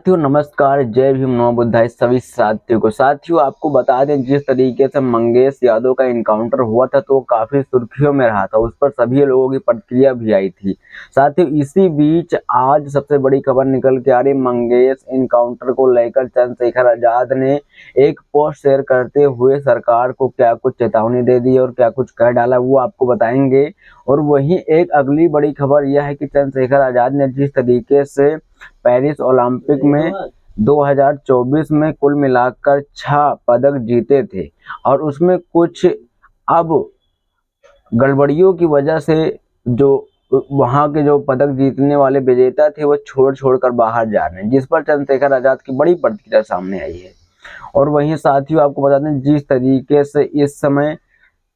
साथियों नमस्कार, जय भीम, नमो बुद्धाय सभी साथियों को। साथियों आपको बता दें, जिस तरीके से मंगेश यादव का इनकाउंटर हुआ था तो काफी सुर्खियों में रहा था, उस पर सभी लोगों की प्रतिक्रिया भी आई थी। साथियों इसी बीच आज सबसे बड़ी खबर निकल के आ रही, मंगेश इनकाउंटर को लेकर चंद्रशेखर आजाद ने एक पोस्ट शेयर करते हुए सरकार को क्या कुछ चेतावनी दे दी और क्या कुछ कह डाला, वो आपको बताएंगे। और वहीं एक अगली बड़ी खबर यह है कि चंद्रशेखर आजाद ने जिस तरीके से पेरिस ओलंपिक में 2024 में कुल मिलाकर 6 पदक जीते थे और उसमें कुछ अब गड़बड़ियों की वजह से जो वहां के जो पदक जीतने वाले विजेता थे वो छोड़ बाहर जा रहे हैं, जिस पर चंद्रशेखर आजाद की बड़ी प्रतिक्रिया सामने आई है। और वहीं साथियों आपको बता दें, जिस तरीके से इस समय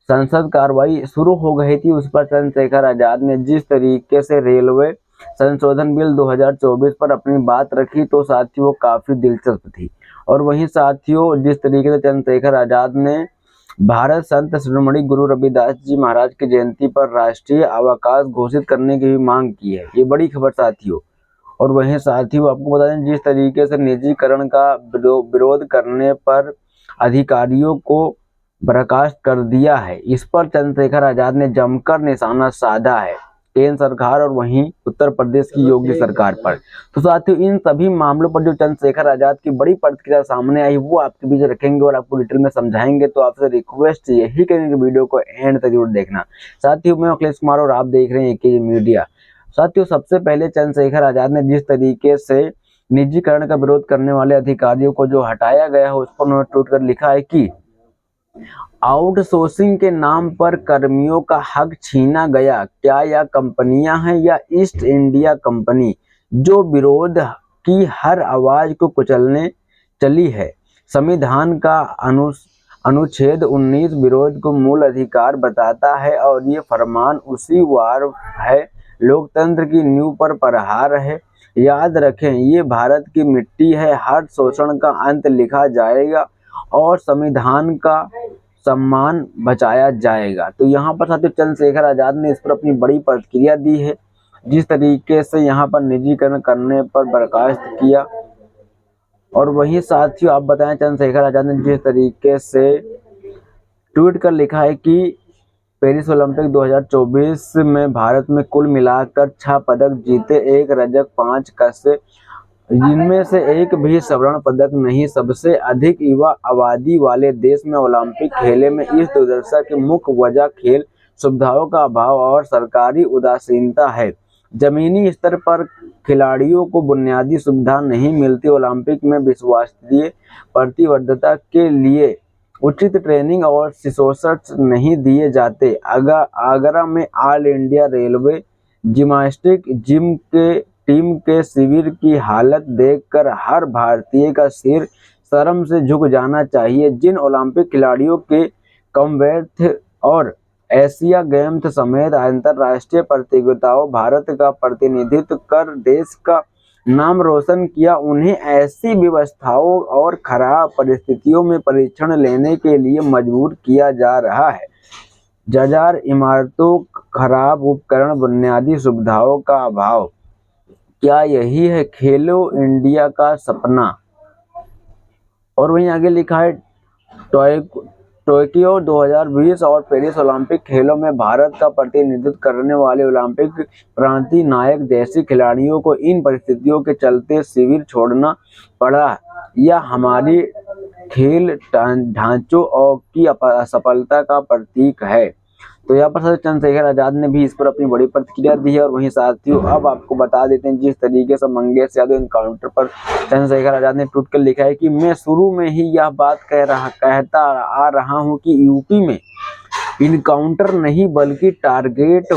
संसद कार्रवाई शुरू हो गई थी, उस पर चंद्रशेखर आजाद ने जिस तरीके से रेलवे संशोधन बिल 2024 पर अपनी बात रखी तो साथियों काफी दिलचस्प थी। और वहीं साथियों जिस तरीके से चंद्रशेखर आजाद ने भारत संत शिरोमणि गुरु रविदास जी महाराज की जयंती पर राष्ट्रीय अवकाश घोषित करने की भी मांग की है, ये बड़ी खबर साथियों। और वहीं साथियों आपको बता दें, जिस तरीके से निजीकरण का विरोध करने पर अधिकारियों को बर्खास्त कर दिया है, इस पर चंद्रशेखर आजाद ने जमकर निशाना साधा है केंद्र सरकार और वहीं उत्तर प्रदेश की योगी सरकार पर। तो साथियों इन सभी मामलों पर जो चंद्रशेखर आजाद की बड़ी प्रतिक्रिया सामने आई वो आपके बीच रखेंगे और आपको डिटेल में समझाएंगे। तो आपसे रिक्वेस्ट यही करेंगे वीडियो को एंड तक जरूर देखना। साथियों मैं अखिलेश कुमार और आप देख रहे हैं एके मीडिया। साथियों सबसे पहले चंद्रशेखर आजाद ने जिस तरीके से निजीकरण का विरोध करने वाले अधिकारियों को जो हटाया गया है उस पर उन्होंने ट्वीट कर लिखा है कि आउटसोर्सिंग के नाम पर कर्मियों का हक छीना गया। क्या यह कंपनियां हैं या ईस्ट इंडिया कंपनी जो विरोध की हर आवाज को कुचलने चली है? संविधान का अनुच्छेद 19 विरोध को मूल अधिकार बताता है और ये फरमान उसी वार है, लोकतंत्र की नींव पर प्रहार है। याद रखें ये भारत की मिट्टी है, हर शोषण का अंत लिखा जाएगा और संविधान का सम्मान बचाया जाएगा। तो यहाँ पर साथियों चंद्रशेखर आजाद ने इस पर अपनी बड़ी प्रतिक्रिया दी है, जिस तरीके से यहाँ पर निजीकरण करने पर बर्खास्त किया। और वहीं साथियों आप बताएं, चंद्रशेखर आजाद ने जिस तरीके से ट्वीट कर लिखा है कि पेरिस ओलंपिक 2024 में भारत में कुल मिलाकर 6 पदक जीते, 1 रजत 5 कांस्य, जिनमें से एक भी स्वर्ण पदक नहीं। सबसे अधिक युवा आबादी वाले देश में ओलंपिक खेले में इस दुर्दशा की मुख्य वजह खेल सुविधाओं का अभाव और सरकारी उदासीनता है। जमीनी स्तर पर खिलाड़ियों को बुनियादी सुविधा नहीं मिलती, ओलंपिक में विश्वस्तरीय प्रतिबद्धता के लिए उचित ट्रेनिंग और रिसोर्सेज नहीं दिए जाते। आगरा में all India railway gymnastic gym के टीम के शिविर की हालत देखकर हर भारतीय का सिर शर्म से झुक जाना चाहिए। जिन ओलंपिक खिलाड़ियों के कॉमनवेल्थ और एशिया गेम्स समेत अंतर्राष्ट्रीय प्रतियोगिताओं भारत का प्रतिनिधित्व कर देश का नाम रोशन किया, उन्हें ऐसी व्यवस्थाओं और खराब परिस्थितियों में परीक्षण लेने के लिए मजबूर किया जा रहा है। जर्जर इमारतों, खराब उपकरण, बुनियादी सुविधाओं का अभाव, क्या यही है खेलो इंडिया का सपना? और वहीं आगे लिखा है, टोक्यो 2020 और पेरिस ओलंपिक खेलों में भारत का प्रतिनिधित्व करने वाले ओलंपिक प्रांतीय नायक जैसे खिलाड़ियों को इन परिस्थितियों के चलते शिविर छोड़ना पड़ा। यह हमारी खेल ढांचों और की असफलता का प्रतीक है। तो यहाँ पर चंद्रशेखर आजाद ने भी इस पर अपनी बड़ी प्रतिक्रिया दी है। और वहीं साथियों अब आपको बता देते हैं, जिस तरीके से मंगेश यादव इनकाउंटर पर चंद्रशेखर आजाद ने ट्वीट कर लिखा है कि मैं शुरू में ही यह बात कहता आ रहा हूं कि यूपी में इनकाउंटर नहीं बल्कि टारगेट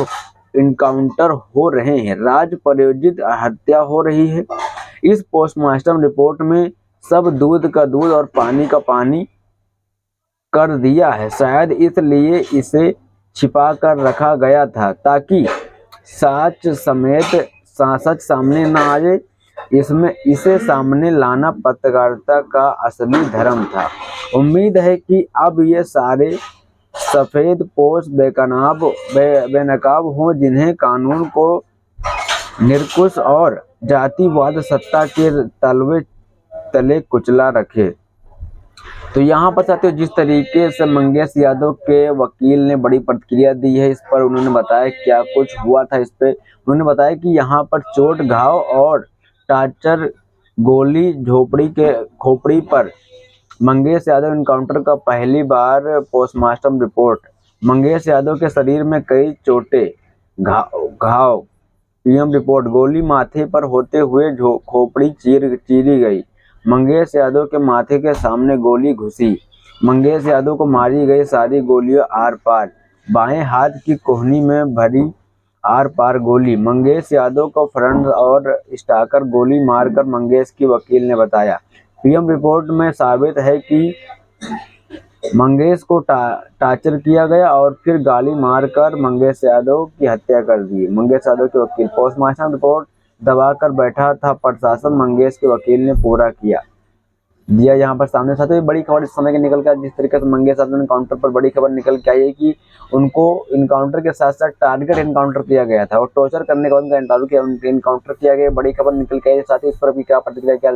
इनकाउंटर हो रहे हैं, राज्य प्रायोजित हत्या हो रही है। इस पोस्टमार्टम रिपोर्ट में सब दूध का दूध और पानी का पानी कर दिया है, शायद इसलिए इसे छिपा कर रखा गया था ताकि सच सामने न आए। इसे सामने लाना पत्रकारिता का असली धर्म था। उम्मीद है कि अब ये सारे सफेद पोश बेनकाब हों, जिन्हें कानून को निरंकुश और जातिवाद सत्ता के तलवे तले कुचला रखे। तो यहाँ पर साथियों जिस तरीके से मंगेश यादव के वकील ने बड़ी प्रतिक्रिया दी है, इस पर उन्होंने बताया क्या कुछ हुआ था। इस पे उन्होंने बताया कि यहाँ पर चोट, घाव और टार्चर, गोली खोपड़ी पर मंगेश यादव एनकाउंटर का पहली बार पोस्टमार्टम रिपोर्ट। मंगेश यादव के शरीर में कई चोटें, घाव, पीएम रिपोर्ट। गोली माथे पर होते हुए खोपड़ी चीरी गई। मंगेश यादव के माथे के सामने गोली घुसी। मंगेश यादव को मारी गई सारी गोलियां आर पार। बाएं हाथ की कोहनी में भरी आर पार गोली। मंगेश यादव को फ्रंट और स्टाकर गोली मारकर मंगेश की वकील ने बताया। पीएम रिपोर्ट में साबित है कि मंगेश को टार्चर किया गया और फिर गाली मारकर मंगेश यादव की हत्या कर दी। मंगेश यादव के वकील, पोस्टमार्टम रिपोर्ट दबाकर बैठा था प्रशासन, मंगेश के वकील ने पूरा दिया। यहाँ पर सामने साथ ही बड़ी खबर इस समय के निकल कर, जिस तरीके से मंगेश यादव एनकाउंटर पर बड़ी खबर निकल के आई है कि उनको एनकाउंटर के साथ साथ टारगेट एनकाउंटर किया गया था और टॉर्चर करने के बाद उनका एनकाउंटर किया गया। बड़ी खबर निकल के आई। साथ ही इस पर भी क्या प्रतिक्रिया, क्या